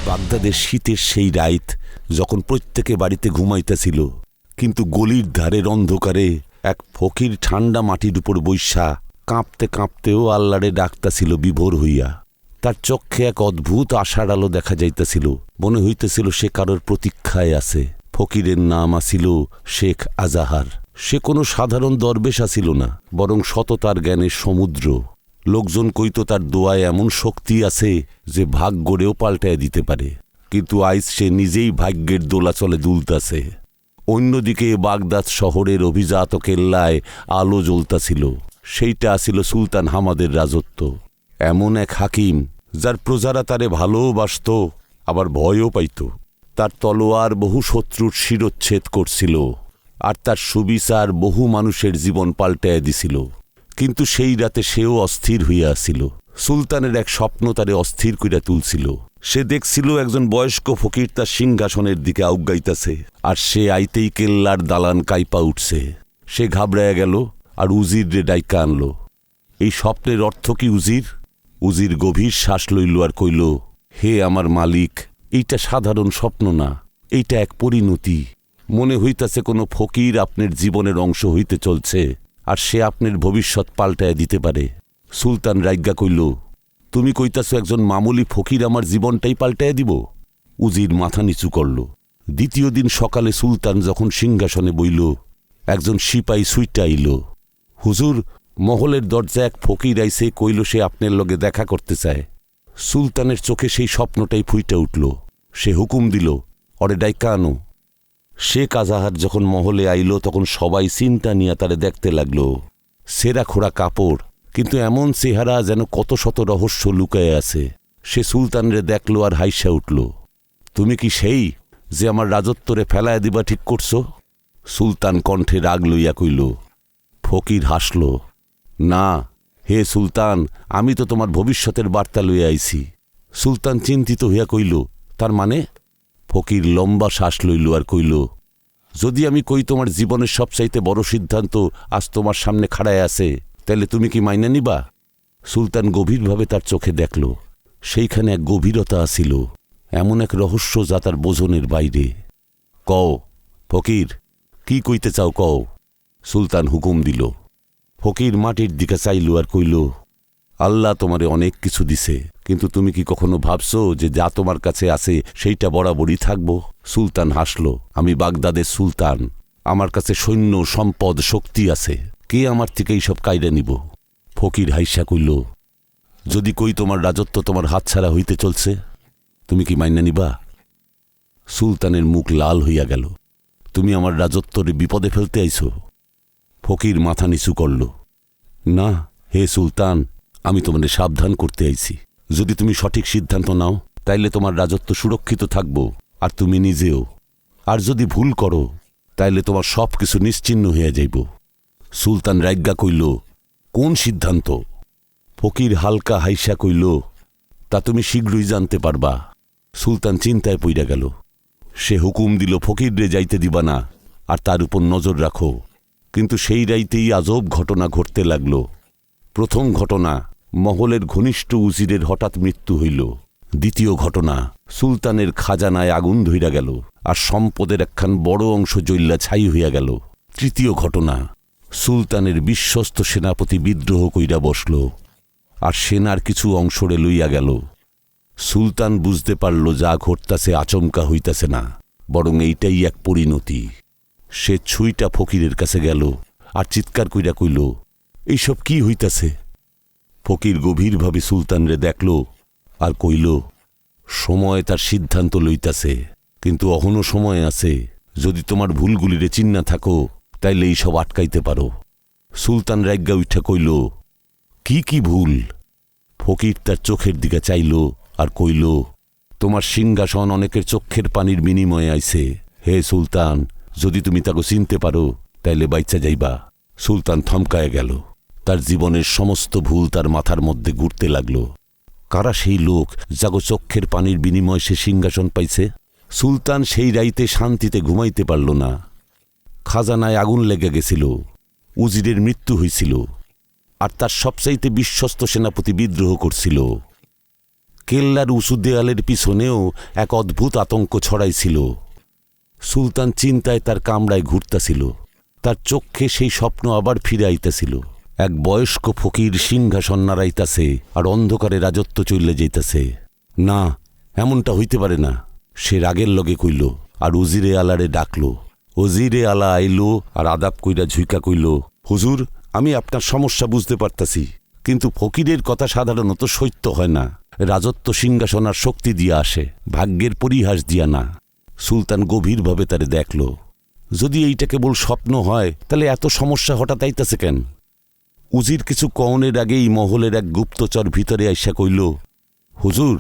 বাগদাদের শীতের সেই রাত যখন প্রত্যেকে বাড়িতে ঘুমাইতেছিল, কিন্তু গলির ধারের অন্ধকারে এক ফকির ঠান্ডা মাটির উপর বৈশা কাঁপতে কাঁপতেও আল্লাহরে ডাকতাছিল বিভোর হইয়া। তার চক্ষে এক অদ্ভুত আশার আলো দেখা যাইতেছিল। মনে হইতেছিল সে কারোর প্রতীক্ষায় আছে। ফকিরের নাম আছিল শেখ আজাহার। সে কোনো সাধারণ দরবেশ ছিল না, বরং সততার জ্ঞানের সমুদ্র। লোকজন কইত তার দোয়ায় এমন শক্তি আছে যে ভাগ গড়েও পাল্টায় দিতে পারে। কিন্তু আইজ সে নিজেই ভাগ্যের দোলাচলে দুলতাছে। অন্যদিকে বাগদাদ শহরের অভিজাত কেল্লায় আলো জ্বলতাছিল। সেইটা আছিল সুলতান হামাদের রাজত্ব। এমন এক হাকিম যার প্রজারা তারে ভালোবাসত, আবার ভয়ও পাইত। তার তলোয়ার বহু শত্রুর শিরচ্ছেদ করছিল, আর তার সুবিচার বহু মানুষের জীবন পাল্টাইয়া দিছিল। কিন্তু সেই রাতে সেও অস্থির হইয়া আসিল। সুলতানের এক স্বপ্ন তারে অস্থির কইরা তুলছিল। সে দেখছিল একজন বয়স্ক ফকির তার সিংহাসনের দিকে আউগাইতাছে, আর সে আইতেই কেল্লার দালান কাইপা উঠছে। সে ঘাবড়াইয়া গেল আর উজির রে ডাইকা আনল। এই স্বপ্নের অর্থ কি উজির? উজির গভীর শ্বাস লইল আর কইল, হে আমার মালিক, এইটা সাধারণ স্বপ্ন না, এইটা এক পরিণতি। মনে হইতাছে কোনো ফকির আপনার জীবনের অংশ হইতে চলছে, আর সে আপনার ভবিষ্যৎ পাল্টায় দিতে পারে। সুলতান রাইজ্ঞা কইল, তুমি কইতাছো একজন মামুলি ফকির আমার জীবনটাই পাল্টায় দিব? উজির মাথা নিচু করল। দ্বিতীয় দিন সকালে সুলতান যখন সিংহাসনে বইল, একজন সিপাই সুইটা আইল। হুজুর, মহলের দরজা এক ফকির আইসে, কইল সে আপনার লগে দেখা করতে চায়। সুলতানের চোখে সেই স্বপ্নটাই ফুইটা উঠল। সে হুকুম দিল, অরে ডাইকা আনো। শেখ আজাহার যখন মহলে আইল তখন সবাই চিন্তা নিয়ে তারে দেখতে লাগল। সেরা খোড়া কাপড়, কিন্তু এমন চেহারা যেন কত শত রহস্য লুকায় আছে। সে সুলতানরে দেখল আর হাইসা উঠল। তুমি কি সেই যে আমার রাজত্বরে ফেলায় দিবা ঠিক করছো? সুলতান কণ্ঠে রাগ লইয়া কইল। ফকির হাসল। না হে সুলতান, আমি তো তোমার ভবিষ্যতের বার্তা লইয়া আইছি। সুলতান চিন্তিত হইয়া কইল, তার মানে? ফকির লম্বা শ্বাস লইল আর কইল, যদি আমি কই তোমার জীবনের সবচাইতে বড় সিদ্ধান্ত আজ তোমার সামনে খাড়ায় আছে, তাহলে তুমি কি মাইনা নিবা? সুলতান গভীরভাবে তার চোখে দেখল। সেইখানে এক গভীরতা আছিল, এমন এক রহস্য যা তার বোঝনের বাইরে। কও ফকির, কি কইতে চাও কও? সুলতান হুকুম দিল। ফকির মাটির দিকে চাইল আর কইল, আল্লাহ তোমারে অনেক কিছু দিছে, কিন্তু তুমি কি কখনো ভাবছো যে যা তোমার কাছে আছে সেইটা বরাবরই থাকবো? সুলতান হাসল। আমি বাগদাদের সুলতান, আমার কাছে সৈন্য সম্পদ শক্তি আছে, কে আমার থেকে এইসব কায়দা নিব? ফকির হাইসা কইল, যদি কই তোমার রাজত্ব তোমার হাতছাড়া হইতে চলছে, তুমি কি মাইনা নিবা? সুলতানের মুখ লাল হইয়া গেল। তুমি আমার রাজত্বরে বিপদে ফেলতে আইছো? ফকির মাথা নিচু করল। না হে সুলতান, আমি তোমাদের সাবধান করতে আইছি। যদি তুমি সঠিক সিদ্ধান্ত নাও তাইলে তোমার রাজত্ব সুরক্ষিত থাকব, আর তুমি নিজেও। আর যদি ভুল করো তাইলে তোমার সব কিছু নিশ্চিহ্ন হইয়া যাইব। সুলতান রাইজ্ঞা কইল, কোন সিদ্ধান্ত? ফকির হালকা হাইসা কইল, তা তুমি শীঘ্রই জানতে পারবা। সুলতান চিন্তায় পইড়া গেল। সে হুকুম দিল, ফকিররে যাইতে দিবা না, আর তার উপর নজর রাখো। কিন্তু সেই রাইতেই আজব ঘটনা ঘটতে লাগল। প্রথম ঘটনা, মহলের ঘনিষ্ঠ উজিরের হঠাৎ মৃত্যু হইল। দ্বিতীয় ঘটনা, সুলতানের খাজানায় আগুন ধইরা গেল, আর সম্পদের একখান বড় অংশ জ্বল্লা ছাই হইয়া গেল। তৃতীয় ঘটনা, সুলতানের বিশ্বস্ত সেনাপতি বিদ্রোহ কইরা বসল, আর সেনার কিছু অংশরে লইয়া গেল। সুলতান বুঝতে পারল যা ঘটতাছে আচমকা হইতাছে না, বরং এইটাই এক পরিণতি। সে ছুইটা ফকিরের কাছে গেল আর চিৎকার কইরা কইল, এইসব কি হইতাছে? ফকির গভীরভাবে সুলতানরে দেখল আর কইল, সময় তার সিদ্ধান্ত লইতাছে, কিন্তু অহনো সময় আছে। যদি তোমার ভুলগুলিরে চিন্না থাকো তাইলে এইসব আটকাইতে পারো। সুলতান রাইজ্ঞা উঠা কইল, কি কি ভুল? ফকির তার চোখের দিকে চাইল আর কইল, তোমার সিংহাসন অনেকের চোখের পানির বিনিময়ে আইছে। হে সুলতান, যদি তুমি তাকে চিনতে পারো তাইলে বাইচা যাইবা। সুলতান থমকায় গেল। তার জীবনের সমস্ত ভুল তার মাথার মধ্যে ঘুরতে লাগল। কারা সেই লোক যাগো চক্ষের পানির বিনিময়ে সে সিংহাসন পাইছে? সুলতান সেই রাইতে শান্তিতে ঘুমাইতে পারল না। খাজানায় আগুন লেগে গেছিল, উজিরের মৃত্যু হইছিল, আর তার সবচাইতে বিশ্বস্ত সেনাপতি বিদ্রোহ করছিল। কেল্লার উঁচু দেয়ালের পিছনেও এক অদ্ভুত আতঙ্ক ছড়াইছিল। সুলতান চিন্তায় তার কামরায় ঘুরতাছিল। তার চক্ষে সেই স্বপ্ন আবার ফিরে আইতাছিল। এক বয়স্ক ফকির সিংহাসন নাড়াইতাছে আর অন্ধকারে রাজত্ব চলে যাইতাছে। না, এমনটা হইতে পারে না, সে রাগের লগে কইল আর উজিরে আলারে ডাকল। উজিরে আলা আইলো আর আদাব কইরা ঝুইকা কইল, হুজুর, আমি আপনার সমস্যা বুঝতে পারতাছি, কিন্তু ফকিরের কথা সাধারণত সত্য হয় না। রাজত্ব সিংহাসন আর শক্তি দিয়া আসে, ভাগ্যের পরিহাস দিয়া না। সুলতান গভীরভাবে তারে দেখল। যদি এইটা কেবল স্বপ্ন হয় তাহলে এত সমস্যা হঠাৎ আইতাছে কেন? উজির কিছু কওনের আগেই মহলের এক গুপ্তচর ভিতরে আইসা কইল, হুজুর,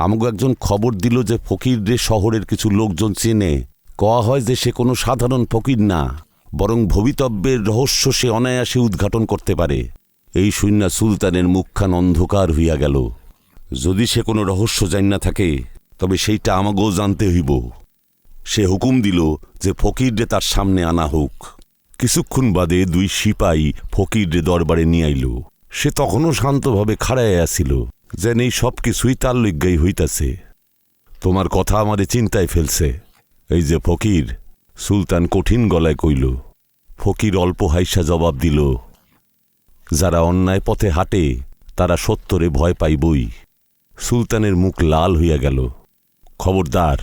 আমাকে একজন খবর দিল যে ফকিররে শহরের কিছু লোকজন চেনে। কওয়া হয় যে সে কোনো সাধারণ ফকির না, বরং ভবিতব্যের রহস্য সে অনায়াসে উদ্ঘাটন করতে পারে। এই শুইনা সুলতানের মুখখান অন্ধকার হইয়া গেল। যদি সে কোনো রহস্য জান না থাকে তবে সেইটা আমাকেও জানতে হইব। সে হুকুম দিল যে ফকিররে তার সামনে আনা হোক। কিছুক্ষণ বাদে দুই সিপাই ফকিররে দরবারে নিয়ে আইল। সে তখনও শান্তভাবে খাড়াইয়া আসিল, যেন এই সব কিছুই তার লজ্ঞাই হইতাছে। তোমার কথা আমারে চিন্তায় ফেলছে। এই যে ফকির, সুলতান কঠিন গলায় কইল। ফকির অল্প হাইসা জবাব দিল, যারা অন্যায় পথে হাঁটে তারা সত্যরে ভয় পাইবই। সুলতানের মুখ লাল হইয়া গেল। খবরদার,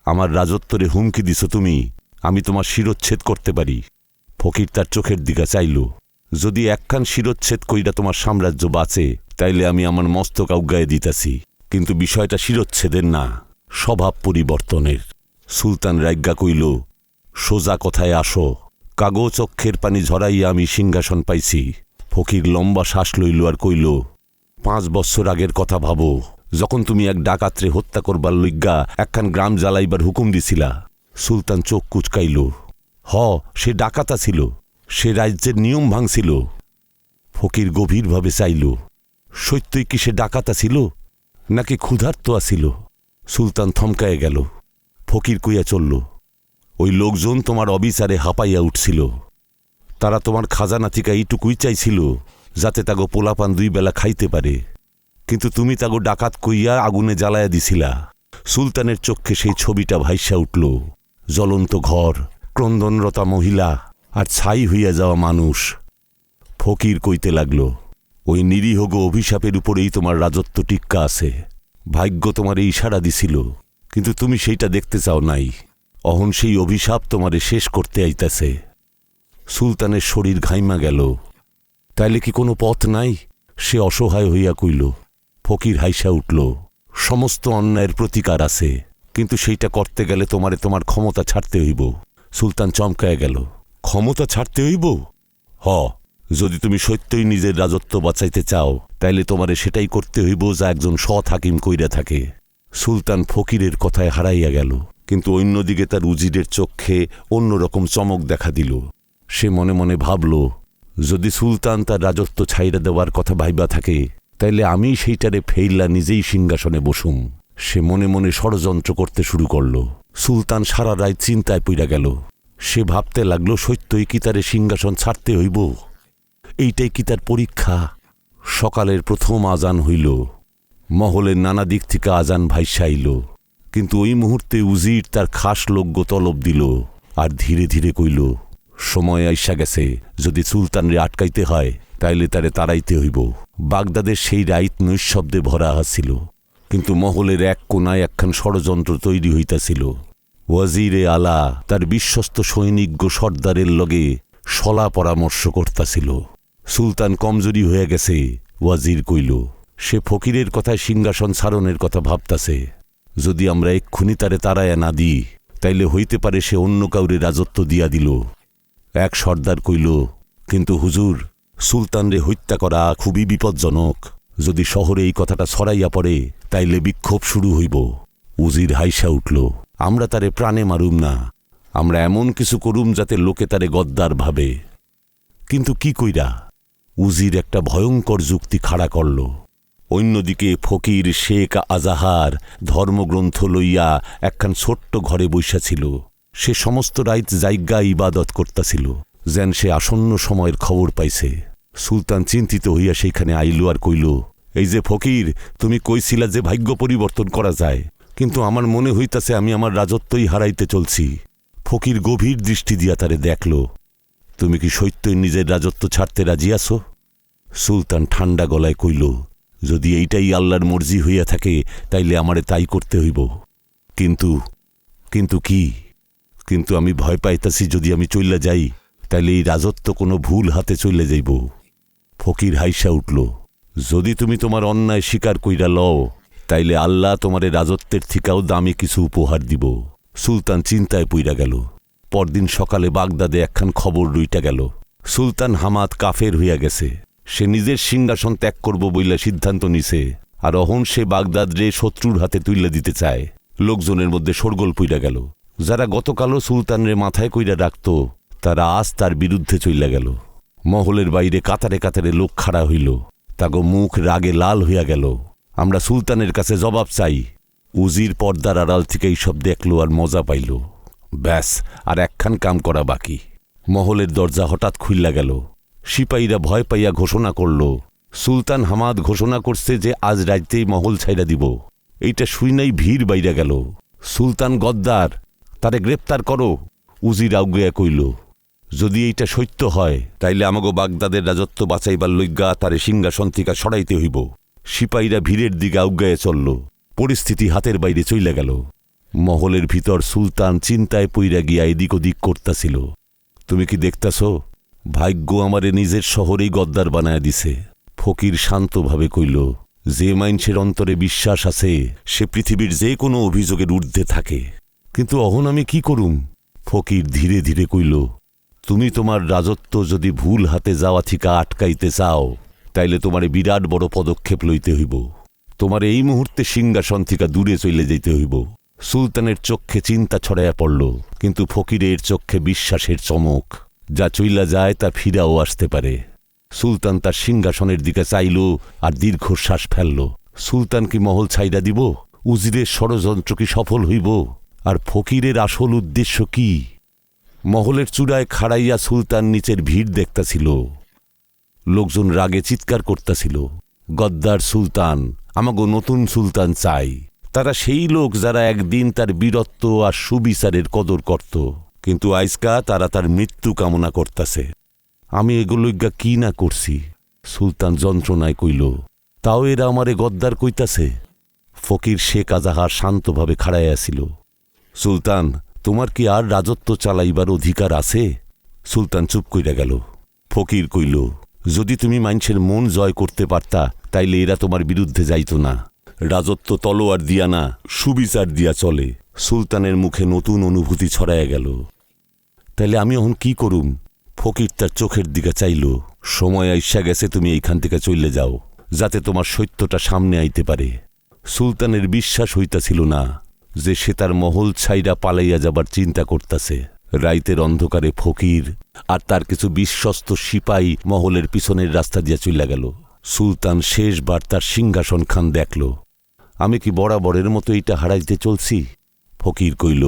আমার রাজত্বরে হুমকি দিছ তুমি, আমি তোমার শিরচ্ছেদ করতে পারি। ফকির তার চোখের দিকে চাইল। যদি একখান শিরচ্ছেদ কইরা তোমার সাম্রাজ্য বাঁচে তাইলে আমি আমার মস্তক আজ্ঞায় দিতাছি, কিন্তু বিষয়টা শিরচ্ছেদের না, স্বভাব পরিবর্তনের। সুলতান রাজ্ঞা কইল, সোজা কথায় আসো। কাগজ চক্ষের পানি ঝরাইয়া আমি সিংহাসন পাইছি। ফকির লম্বা শ্বাস লইল আর কইল, 5 বৎসর আগের কথা ভাবো, যখন তুমি এক ডাকাতরে হত্যা করবার লইগ্গা একখান গ্রাম জ্বালাইবার হুকুম দিছিলা। সুলতান চোখ কুচকাইল। সে ডাকাতা ছিল, সে রাজ্যের নিয়ম ভাঙছিল। ফকির গভীরভাবে চাইল, সত্যই কি সে ডাকাতা ছিল নাকি ক্ষুধার্ত আছিল? সুলতান থমকায় গেল। ফকির কইয়া চলল, ওই লোকজন তোমার অবিচারে হাঁপাইয়া উঠছিল। তারা তোমার খাজানা থেকে এইটুকুই চাইছিল যাতে তাগো পোলাপান 2 বেলা খাইতে পারে, কিন্তু তুমি তাগো ডাকাত কইয়া আগুনে জ্বালায়া দিছিলা। সুলতানের চক্ষে সেই ছবিটা ভাইসা উঠল। জ্বলন্ত ঘর, ক্রন্দনরতা মহিলা আর ছাই হইয়া যাওয়া মানুষ। ফকির কইতে লাগল, ওই নিরীহ অভিশাপের উপরেই তোমার রাজত্ব টিক্কা আছে। ভাগ্য তোমার এই ইশারা দিছিল, কিন্তু তুমি সেইটা দেখতে চাও নাই। অহন সেই অভিশাপ তোমারে শেষ করতে আইতাছে। সুলতানের শরীর ঘাইমা গেল। তাইলে কি কোনো পথ নাই? সে অসহায় হইয়া কইল। ফকির হাইসা উঠল, সমস্ত অন্যায়ের প্রতিকার আছে, কিন্তু সেইটা করতে গেলে তোমারে তোমার ক্ষমতা ছাড়তে হইব। সুলতান চমকায় গেল। ক্ষমতা ছাড়তে হইব? যদি তুমি সত্যই নিজের রাজত্ব বাঁচাইতে চাও তাইলে তোমারে সেটাই করতে হইব যা একজন সৎ হাকিম কইরা থাকে। সুলতান ফকিরের কথায় হারাইয়া গেল, কিন্তু অন্যদিকে তার উজিরের চক্ষে অন্যরকম চমক দেখা দিল। সে মনে মনে ভাবল, যদি সুলতান তার রাজত্ব ছাইরা দেওয়ার কথা ভাইবা থাকে তাইলে আমি সেইটারে ফেইল্লা নিজেই সিংহাসনে বসুম। সে মনে মনে ষড়যন্ত্র করতে শুরু করল। সুলতান সারা রাত চিন্তায় পইরা গেল। সে ভাবতে লাগল, সত্যই কি তারে সিংহাসন ছাড়তে হইব? এইটাই কি তার পরীক্ষা? সকালের প্রথম আজান হইল। মহলের নানা দিক থেকে আজান ভাইসা আইল, কিন্তু ওই মুহূর্তে উজির তার খাস লোকগ তলব দিল আর ধীরে ধীরে কইল, সময় আইসা গেছে। যদি সুলতানরে আটকাইতে হয় তাইলে তারে তাড়াইতে হইব। বাগদাদের সেই রাইত নৈশব্দে ভরা আছিল, কিন্তু মহলের এক কোনায় একখান ষড়যন্ত্র তৈরি হইতাছিল। ওয়াজিরে আলা তার বিশ্বস্ত সৈনিক সর্দারের লগে সলা পরামর্শ করতাছিল। সুলতান কমজোরি হয়ে গেছে, ওয়াজির কইল। সে ফকিরের কথায় সিংহাসন ছাড়নের কথা ভাবতাছে। যদি আমরা এক্ষুনি তারে তাড়াইয়া না দিই তাইলে হইতে পারে সে অন্য কাউরে রাজত্ব দিয়া দিল। এক সর্দার কইল, কিন্তু হুজুর, সুলতানরে হত্যা করা খুবই বিপজ্জনক। যদি শহরে এই কথাটা ছড়াইয়া পড়ে তাইলে বিক্ষোভ শুরু হইব। উজির হাইসা উঠল, আমরা তারে প্রাণে মারুম না, আমরা এমন কিছু করুম যাতে লোকে তারে গদ্দার ভাবে। কিন্তু কি কইরা? উজির একটা ভয়ঙ্কর যুক্তি খাড়া করল। অন্যদিকে ফকির শেখ আজাহার ধর্মগ্রন্থ লইয়া একখান ছোট্ট ঘরে বইসা ছিল। সে সমস্ত রাইত জায়গা ইবাদত করতাছিল, যেন সে আসন্ন সময়ের খবর পাইছে। সুলতান চিন্তিত হইয়া সেইখানে আইল আর কইল, এই যে ফকির, তুমি কইছিলা যে ভাগ্য পরিবর্তন করা যায়, কিন্তু আমার মনে হইতাছে আমি আমার রাজত্বই হারাইতে চলছি। ফকির গভীর দৃষ্টি দিয়া তারে দেখল। তুমি কি সত্যই নিজের রাজত্ব ছাড়তে রাজি আছো? সুলতান ঠান্ডা গলায় কইল, যদি এইটাই আল্লাহর মর্জি হইয়া থাকে তাইলে আমারে তাই করতে হইব। কিন্তু কিন্তু কি? কিন্তু আমি ভয় পাইতাছি যদি আমি চইলা যাই তাইলে এই রাজত্ব কোনো ভুল হাতে চইলে যাইব। ফকির হাইসা উঠল, যদি তুমি তোমার অন্যায় স্বীকার কইরা লও তাইলে আল্লাহ তোমারে রাজত্বের থিকাও দামি কিছু উপহার দিব। সুলতান চিন্তায় পইরা গেল। পরদিন সকালে বাগদাদে একখান খবর রইটা গেল, সুলতান হামাদ কাফের হইয়া গেছে। সে নিজের সিংহাসন ত্যাগ করব বইলা সিদ্ধান্ত নিছে, আর অহন সে বাগদাদ রে শত্রুর হাতে তুইলা দিতে চায়। লোকজনের মধ্যে শোরগোল পইরা গেল। যারা গতকালও সুলতানরে মাথায় কইরা রাখত তারা আজ তার বিরুদ্ধে চইলা গেল। মহলের বাইরে কাতারে কাতারে লোক খাড়া হইল, তাগো মুখ রাগে লাল হইয়া গেল। আমরা সুলতানের কাছে জবাব চাই। উজির পর্দার আড়াল থেকে এইসব দেখল আর মজা পাইল। ব্যাস, আর একখান কাম করা বাকি। মহলের দরজা হঠাৎ খুইল্লা গেল। সিপাহীরা ভয় পাইয়া ঘোষণা করল, সুলতান হামাদ ঘোষণা করছে যে আজ রাইতেই মহল ছাইরা দিব। এইটা শুইনাই ভিড় বাইরা গেল। সুলতান গদ্দার, তারে গ্রেপ্তার করো। উজির আউগিয়া কইল, যদি এইটা সত্য হয় তাইলে আমাগো বাগদাদের রাজত্ব বাঁচাইবার লইগ্গা তারে সিংহাসন থেকে সরাইতে হইব। সিপাহীরা ভিড়ের দিকে আউগায়ে চলল। পরিস্থিতি হাতের বাইরে চইলা গেল। মহলের ভিতর সুলতান চিন্তায় পইরা গিয়া এদিক ওদিক করতাছিল। তুমি কি দেখতাছ? ভাগ্য আমারে নিজের শহরেই গদ্দার বানায়া দিছে। ফকির শান্তভাবে কইল, যে মাইনসের অন্তরে বিশ্বাস আছে সে পৃথিবীর যে কোনো অভিযোগের ঊর্ধ্বে থাকে। কিন্তু অহন আমি কি করুম? ফকির ধীরে ধীরে কইল, তুমি তোমার রাজত্ব যদি ভুল হাতে যাওয়া থিকা আটকাইতে চাও তাইলে তোমারে বিরাট বড় পদক্ষেপ লইতে হইব। তোমার এই মুহূর্তে সিংহাসন থিকা দূরে চলে যাইতে হইব। সুলতানের চক্ষে চিন্তা ছড়াইয়া পড়ল, কিন্তু ফকিরের চক্ষে বিশ্বাসের চমক। যা চইলা যায় তা ফিরাও আসতে পারে। সুলতান তার সিংহাসনের দিকে চাইল আর দীর্ঘশ্বাস ফেলল। সুলতান কি মহল ছাইরা দিব? উজিরের ষড়যন্ত্র কি সফল হইব? আর ফকিরের আসল উদ্দেশ্য কি? মহলের চূড়ায় খাড়াইয়া সুলতান নিচের ভিড় দেখতাছিল। লোকজন রাগে চিৎকার করতাছিল, গদ্দার সুলতান, আমাগো নতুন সুলতান চাই। তারা সেই লোক যারা একদিন তার বীরত্ব আর সুবিচারের কদর করত, কিন্তু আইজকা তারা তার মৃত্যু কামনা করতাছে। আমি এগুলোইগা কি না করছি? সুলতান যন্ত্রণায় কইল, তাও এরা আমারে গদ্দার কইতাছে। ফকির শেখ আজাহার শান্তভাবে খাড়াইয়া ছিল। সুলতান, তোমার কি আর রাজত্ব চালাইবার অধিকার আছে? সুলতান চুপ কইরা গেল। ফকির কইল, যদি তুমি মানুষের মন জয় করতে পারতা তাইলে এরা তোমার বিরুদ্ধে যাইত না। রাজত্ব তলোয়ার দিয়া না, সুবিচার দিয়া চলে। সুলতানের মুখে নতুন অনুভূতি ছড়াইয়া গেল। তাইলে আমি এখন কি করুম? ফকির তার চোখের দিকে চাইল। সময় আইসা গেছে, তুমি এইখান থেকে চলে যাও, যাতে তোমার সত্যটা সামনে আইতে পারে। সুলতানের বিশ্বাস হইতাছিল না যে সে তার মহল ছাইরা পালাইয়া যাবার চিন্তা করতাছে। রাইতের অন্ধকারে ফকির আর তার কিছু বিশ্বস্ত সিপাহী মহলের পিছনের রাস্তা দিয়া চইলা গেল। সুলতান শেষবার তার সিংহাসন খান দেখল। আমি কি বরাবরের মতো এইটা হারাইতে চলছি? ফকির কইল,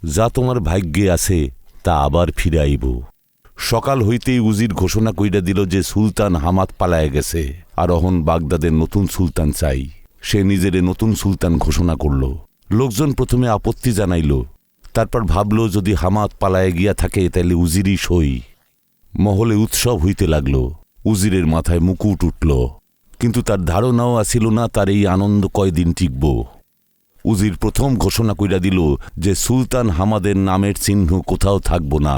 যা তোমার ভাগ্যে আছে তা আবার ফিরে আইব। সকাল হইতেই উজির ঘোষণা কইরা দিল যে সুলতান হামাদ পালায় গেছে, আর অহন বাগদাদের নতুন সুলতান চাই। সে নিজেরে নতুন সুলতান ঘোষণা করল। লোকজন প্রথমে আপত্তি জানাইল, তারপর ভাবল যদি হামাদ পালায় গিয়া থাকে তাইলে উজিরই সই। মহলে উৎসব হইতে লাগল। উজিরের মাথায় মুকুট উঠল, কিন্তু তার ধারণাও আসিল না তার এই আনন্দ কয়দিন টিকব। উজির প্রথম ঘোষণা কইরা দিল যে সুলতান হামাদের নামের চিহ্ন কোথাও থাকব না।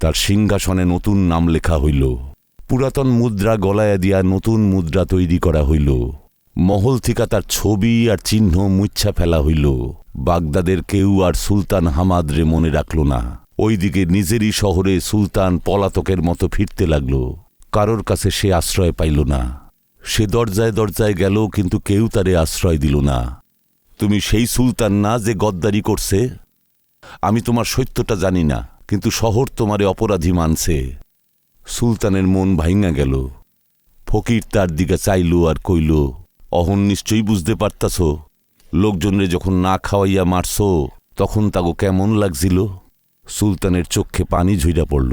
তার সিংহাসনে নতুন নাম লেখা হইল। পুরাতন মুদ্রা গলায়া দিয়া নতুন মুদ্রা তৈরি করা হইল। মহল থিকা তার ছবি আর চিহ্ন মুচ্ছা ফেলা হইল। বাগদাদের কেউ আর সুলতান হামাদরে মনে রাখল না। ওইদিকে নিজেরই শহরে সুলতান পলাতকের মতো ফিরতে লাগল। কারোর কাছে সে আশ্রয় পাইল না। সে দরজায় দরজায় গেল, কিন্তু কেউ তারে আশ্রয় দিল না। তুমি সেই সুলতান না যে গদ্দারি করছে? আমি তোমার সত্যটা জানি না, কিন্তু শহর তোমারে অপরাধী মানছে। সুলতানের মন ভাইঙা গেল। ফকির তার দিকে চাইল আর কইল, অহন নিশ্চয়ই বুঝতে পারতাছ, লোকজনরে যখন না খাওয়াইয়া মারছ তখন তাগো কেমন লাগছিল? সুলতানের চক্ষে পানি ঝইরা পড়ল।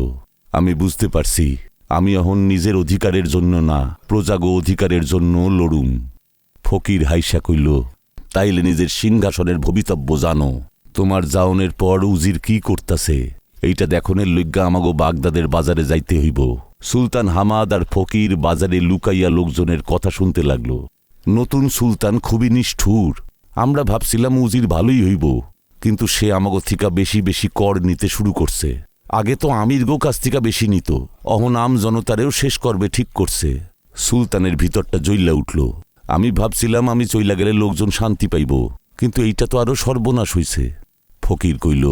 আমি বুঝতে পারছি, আমি এখন নিজের অধিকারের জন্য না, প্রজাগো অধিকারের জন্য লড়ুম। ফকির হাইসা কইল, তাইলে নিজের সিংহাসনের ভবিতব্য জানো। তোমার জাওনের পর উজির কি করতাছে এইটা দেখনের লইগ্গা আমাগো বাগদাদের বাজারে যাইতে হইব। সুলতান হামাদ আর ফকির বাজারে লুকাইয়া লোকজনের কথা শুনতে লাগল। নতুন সুলতান খুবই নিষ্ঠুর। আমরা ভাবছিলাম উজির ভালোই হইব, কিন্তু সে আমাগো থিকা বেশি বেশি কর নিতে শুরু করছে। আগে তো আমিরগো কাছ থিকা বেশি নিত, অহন আম জনতারেও শেষ করবে ঠিক করছে। সুলতানের ভিতরটা জ্বইল্লা উঠল। আমি ভাবছিলাম আমি চইলা গেলে লোকজন শান্তি পাইব, কিন্তু এইটা তো আরো সর্বনাশ হইছে। ফকির কইল,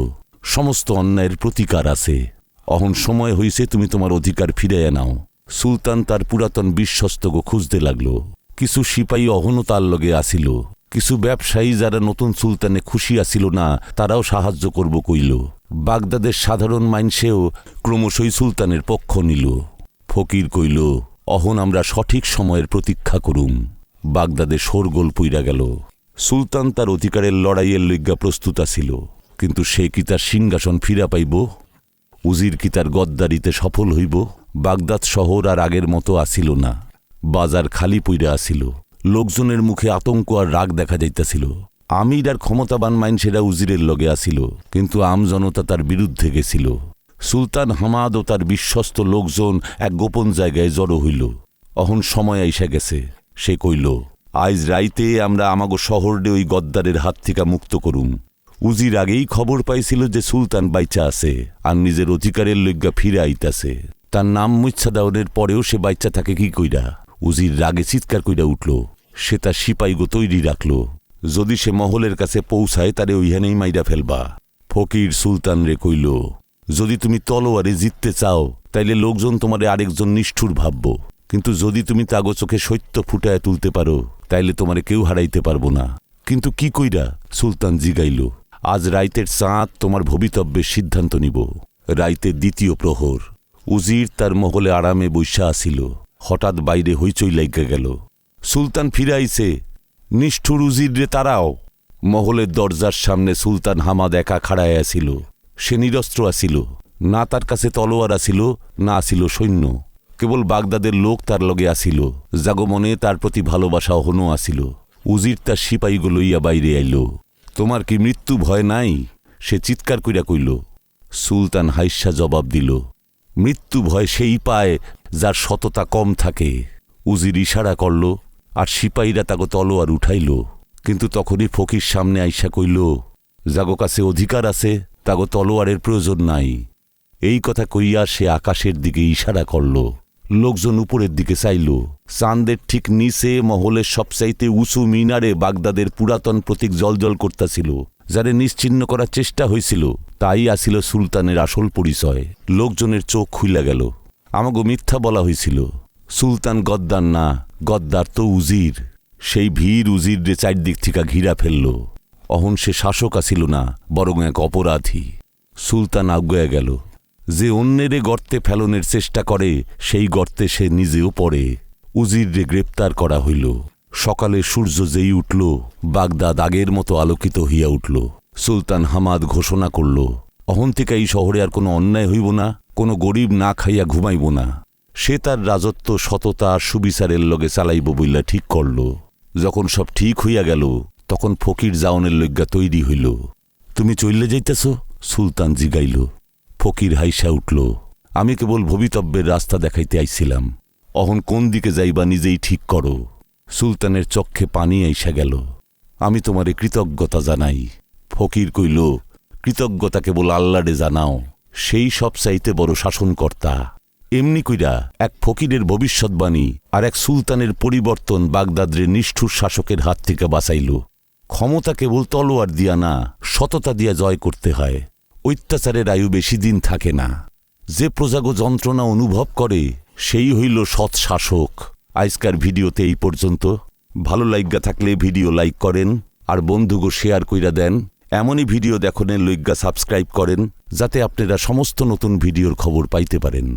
সমস্ত অন্যায়ের প্রতিকার আছে। অহন সময় হইছে তুমি তোমার অধিকার ফিরাইয়া নাও। সুলতান তার পুরাতন বিশ্বস্তগো খুঁজতে লাগল। কিছু সিপাহী অহনও তার লগে আসিল। কিছু ব্যবসায়ী যারা নতুন সুলতানে খুশি আসিল না, তারাও সাহায্য করব কইল। বাগদাদের সাধারণ মাইনসেও ক্রমশই সুলতানের পক্ষ নিল। ফকির কইল, অহন আমরা সঠিক সময়ের প্রতীক্ষা করুম। বাগদাদে শোরগোল পইরা গেল। সুলতান তার অধিকারের লড়াইয়ের লইগ্গা প্রস্তুত আছিল, কিন্তু সে কি তার সিংহাসন ফিরা পাইব? উজির কি তার গদ্দারিতে সফল হইব? বাগদাদ শহর আর আগের মতো আসিল না। বাজার খালি পইরা আসিল। লোকজনের মুখে আতঙ্ক আর রাগ দেখা যাইতেছিল। আমির আর ক্ষমতাবান মাইনসেরা উজিরের লগে আসিল, কিন্তু আম জনতা তার বিরুদ্ধে গেছিল। সুলতান হামাদ ও তার বিশ্বস্ত লোকজন এক গোপন জায়গায় জড়ো হইল। অহন সময় আইসা গেছে। সে কইল, আইজ রাইতে আমরা আমাগো শহরে ওই গদ্দারের হাত থেকে মুক্ত করুম। উজির আগেই খবর পাইছিল যে সুলতান বাইচা আছে আর নিজের অধিকারের লইগ্গা ফিরে আইতাছে। তার নাম মুচ্ছা দাওনের পরেও সে বাইচা থাকে কি কইরা? উজির রাগে চিৎকার কইরা উঠল। সে তার সিপাইগো তৈরি রাখল, যদি সে মহলের কাছে পৌঁছায় তারে ওইখানেই মাইরা ফেলবা। ফকির সুলতান রে কইল, যদি তুমি তলোয়ারে জিততে চাও তাইলে লোকজন তোমারে আরেকজন নিষ্ঠুর ভাবব, কিন্তু যদি তুমি তাগো চোখে সত্য ফুটায় তুলতে পারো তাইলে তোমারে কেউ হারাইতে পারবো না। কিন্তু কি কইরা? সুলতান জিগাইল। আজ রাইতের চাঁদ তোমার ভবিতব্যের সিদ্ধান্ত নিব। রাইতের দ্বিতীয় প্রহর। উজির তার মহলে আরামে বৈশা আসিল। হঠাৎ বাইরে হইচই লাইগা গেল। সুলতান ফিরাইছে। নিষ্ঠুর উজির রে তারাও। মহলের দরজার সামনে সুলতান হামাদ একা খাড়ায় আসিল। সে নিরস্ত্র আসিল। না তার কাছে তলোয়ার আসিল, না আসিল সৈন্য। কেবল বাগদাদের লোক তার লগে আসিল, জাগো মনে তার প্রতি ভালোবাসা অহনও আসিল। উজির তার সিপাহীগুলো লইয়া বাইরে আইল। তোমার কি মৃত্যু ভয় নাই? সে চিৎকার কইরা কইল। সুলতান হাইস্যা জবাব দিল, মৃত্যু ভয় সেই পায় যার সততা কম থাকে। উজির ইশারা করল আর সিপাহীরা তাগো তলোয়ার উঠাইল। কিন্তু তখনই ফকির সামনে আইসা কইল, জাগো কাছে অধিকার আছে, তাগো তলোয়ারের প্রয়োজন নাই। এই কথা কইয়া সে আকাশের দিকে ইশারা করল। লোকজন উপরের দিকে চাইল। চাঁদের ঠিক নিচে মহলের সবচাইতে উঁচু মিনারে বাগদাদের পুরাতন প্রতীক জলজল করতেছিল, যারে নিশ্চিহ্ন করার চেষ্টা হয়েছিল। তাই আসিল সুলতানের আসল পরিচয়। লোকজনের চোখ খুইলা গেল। আমাগো মিথ্যা বলা হয়েছিল। সুলতান গদ্দার না, গদ্দার তো উজির। সেই ভিড় উজির রে চারদিক থেকে ঘিরা ফেলল। অহন সে শাসক আসিল না, বরং এক অপরাধী। সুলতান আজ্ঞায় গেল। যে অন্যেরে গর্তে ফেলনের চেষ্টা করে সেই গর্তে সে নিজেও পড়ে। উজির রে গ্রেপ্তার করা হইল। সকালে সূর্য যেই উঠল, বাগদাদ আগের মতো আলোকিত হইয়া উঠল। সুলতান হামাদ ঘোষণা করল, অহন থেকে এই শহরে আর কোনো অন্যায় হইব না, কোনো গরিব না খাইয়া ঘুমাইব না। সে তার রাজত্ব সততা আর সুবিচারের লগে চালাইব বইলা ঠিক করল। যখন সব ঠিক হইয়া গেল, তখন ফকির জাওনের লইগ্গা তৈরি হইল। তুমি চইলে যাইতেছ? সুলতান জিগাইল। ফকির হাইসা উঠল, আমি কেবল ভবিতব্যের রাস্তা দেখাইতে আইছিলাম। অহন কোন দিকে যাইবা নিজেই ঠিক করো। সুলতানের চক্ষে পানি আইসা গেল। আমি তোমারে কৃতজ্ঞতা জানাই। ফকির কইল, কৃতজ্ঞতা কেবল আল্লাহরে জানাও, সেই সব চাইতে বড় শাসনকর্তা। এমনি কইরা এক ফকিরের ভবিষ্যৎবাণী আর এক সুলতানের পরিবর্তন বাগদাদের নিষ্ঠুর শাসকের হাত থেকে বাঁচাইল। ক্ষমতা কেবল তলোয়ার দিয়া না, সততা দিয়া জয় করতে হয়। অত্যাচারের আয়ু বেশি দিন থাকে না। যে প্রজাগো যন্ত্রণা অনুভব করে সেই হইল সৎ শাসক। আজকার ভিডিওতে এই পর্যন্ত। ভালো লাইগা থাকলে ভিডিও লাইক করেন আর বন্ধুগো শেয়ার কইরা দেন। এমনই ভিডিও দেখনের লইগ্গা সাবস্ক্রাইব করেন, যাতে আপনারা সমস্ত নতুন ভিডিওর খবর পাইতে পারেন।